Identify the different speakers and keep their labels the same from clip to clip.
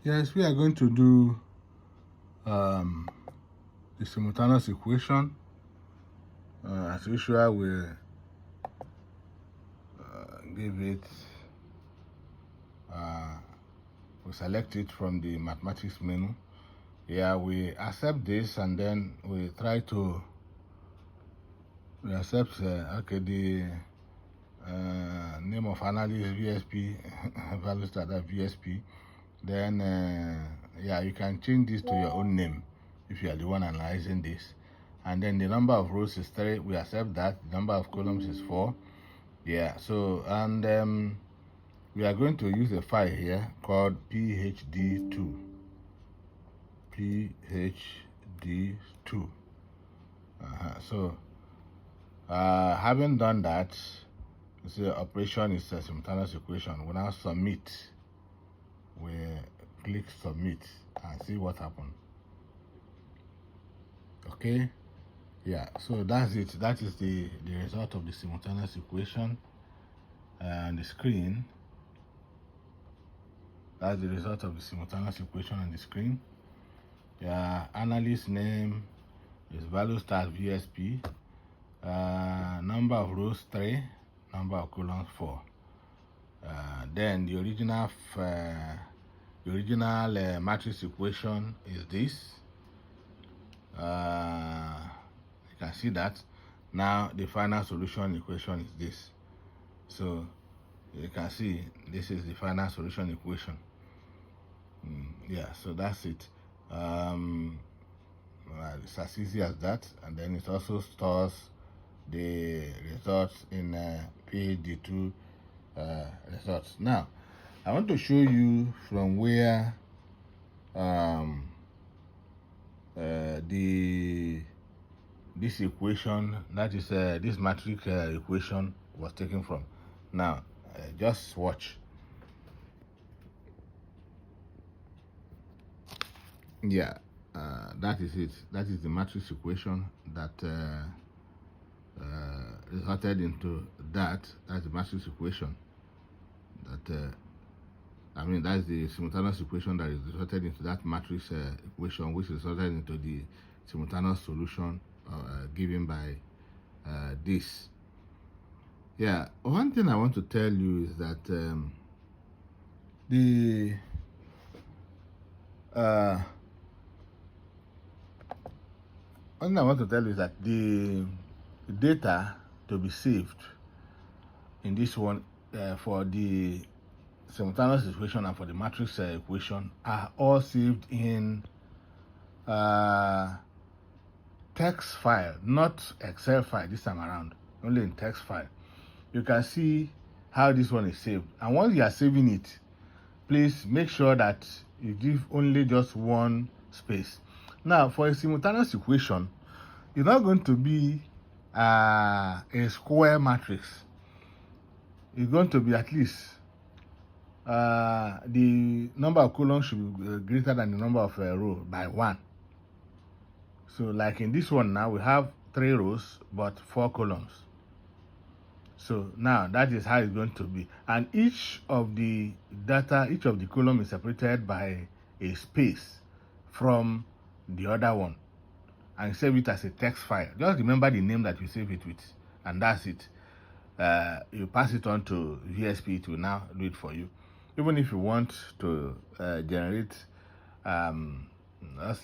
Speaker 1: Yes, we are going to do the simultaneous equation. As usual, we give it, we select it from the mathematics menu. Yeah, we accept this and then we try to, we accept, the name of analyst VSP, value starter VSP. Then, yeah, you can change this to your own name if you are the one analyzing this. And then the number of rows is 3. We accept that. The number of columns is 4. Yeah, so, and we are going to use a file here called PHD2. PHD2. So, having done that, the operation is a simultaneous equation. We now submit. We click submit and see what happened. Okay, yeah, so that's it. That is the result of the simultaneous equation on the screen. That's the result of the simultaneous equation on the screen. Yeah, analyst name is value start VSP. Number of rows 3, number of columns 4. Then the original matrix equation is this. You can see that. Now the final solution equation is this. So you can see this is the final solution equation. Yeah, so that's it. It's as easy as that, and then it also stores the results in PhD2 results. Now I want to show you from where this equation, that is this matrix equation, was taken from. Now just watch. Yeah, that is it. That is the matrix equation that resulted into that. That's the matrix equation that I mean, that's the simultaneous equation that is resulted into that matrix equation, which resulted into the simultaneous solution given by this. Yeah, one thing I want to tell you is that the one thing I want to tell you is that the data to be saved in this one for the simultaneous equation and for the matrix equation are all saved in text file, not Excel file this time around, only in text file. You can see how this one is saved, and once you are saving it, please make sure that you give only just one space. Now for a simultaneous equation, it's not going to be a square matrix. It's going to be at least the number of columns should be greater than the number of rows by 1. So like in this one now, we have 3 rows but 4 columns. So now that is how it's going to be. And each of the data, each of the column is separated by a space from the other one. And save it as a text file. Just remember the name that you save it with, and that's it. You pass it on to VSP, it will now do it for you. Even if you want to generate,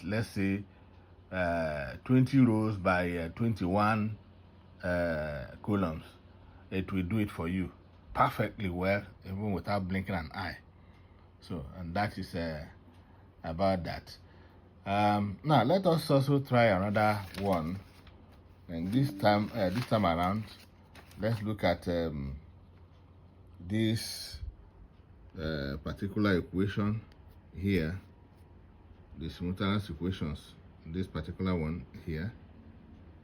Speaker 1: let's say 20 rows by 21 columns, it will do it for you perfectly well, even without blinking an eye. So, and that is about that. Now let us also try another one, and this time around, let's look at this particular equation here, the simultaneous equations, this particular one here.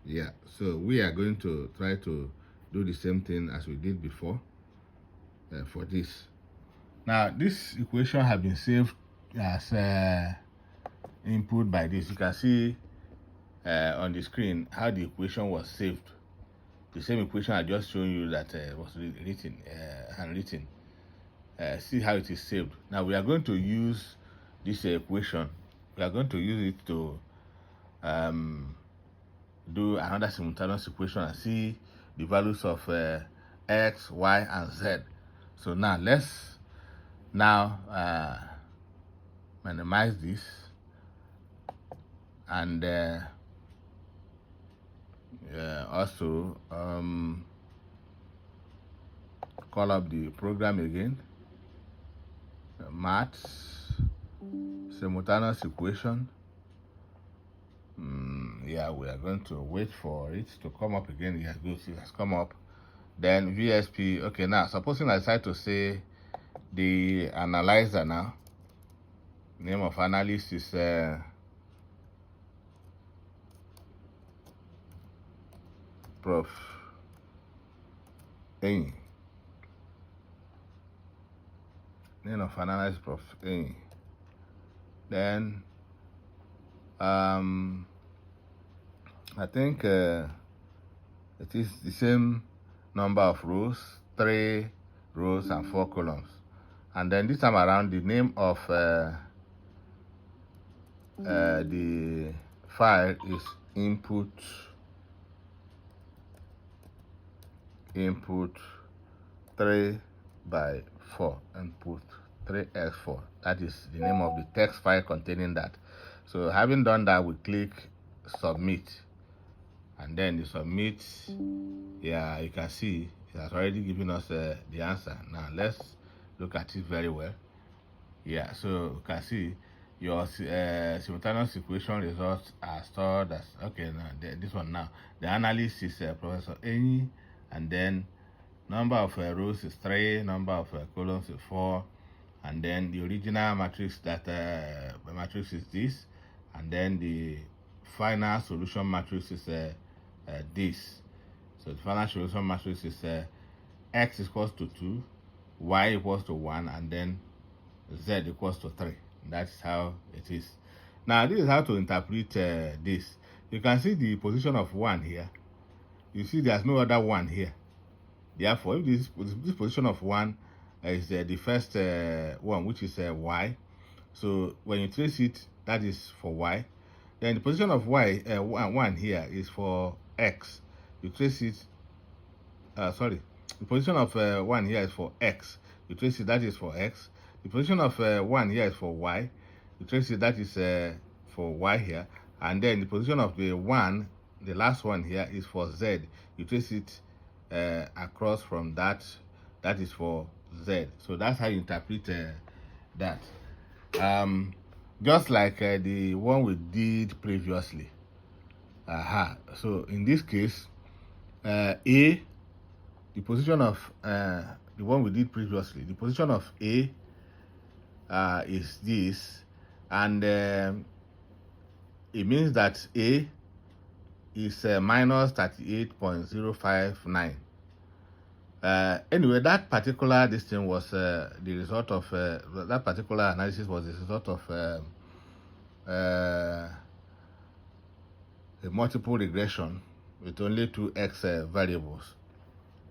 Speaker 1: Yeah, so we are going to try to do the same thing as we did before for this. Now this equation has been saved as input by this. You can see on the screen how the equation was saved. The same equation I just shown you that was written, handwritten. See how it is saved. Now we are going to use this equation, we are going to use it to do another simultaneous equation and see the values of x, y, and z. So now let's minimize this and also call up the program again. Maths simultaneous equation. Yeah, we are going to wait for it to come up again. Yes, good, it has come up. Then VSP. Okay, now supposing I decide to say the analyzer now. Name of analyst is Prof. Name of analyst Prof. Then I think it is the same number of rows, 3 rows and 4 columns. And then this time around, the name of the file is input 3 by 4, input 3x4. That is the name of the text file containing that. So having done that, we click submit, and then the submit, yeah, you can see it has already given us the answer. Now let's look at it very well. Yeah, so you can see your simultaneous equation results are stored as, okay, now this one now. The analyst is Professor Enyi, and then number of rows is 3, number of columns is 4, and then the original matrix that matrix is this, and then the final solution matrix is this. So the final solution matrix is x equals to 2, y equals to 1, and then z equals to 3. That's how it is. Now this is how to interpret this. You can see the position of 1 here. You see there's no other 1 here. Therefore, if this position of 1 is the first one, which is y, so when you trace it, that is for y. Then the position of y, 1 here, is for x. You trace it, the position of 1 here is for x. You trace it, that is for x. The position of 1 here is for y. You trace it, that is for y here. And then the position of the 1, the last one here, is for z. You trace it across from that is for z. So that's how you interpret that. Just like the one we did previously. So in this case, A, the position of the one we did previously, the position of A is this, and it means that A is minus 38.059. Anyway, that particular distance was the result of that particular analysis was the result of a multiple regression with only 2x variables.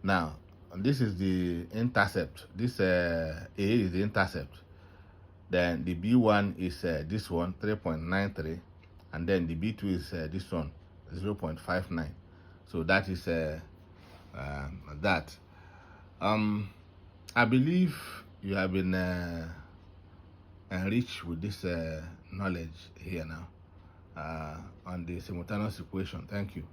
Speaker 1: Now, this is the intercept. This A is the intercept. Then the B1 is this one, 3.93, and then the B2 is this one, 0.59. So that is that. I believe you have been enriched with this knowledge here now on the simultaneous equation. Thank you.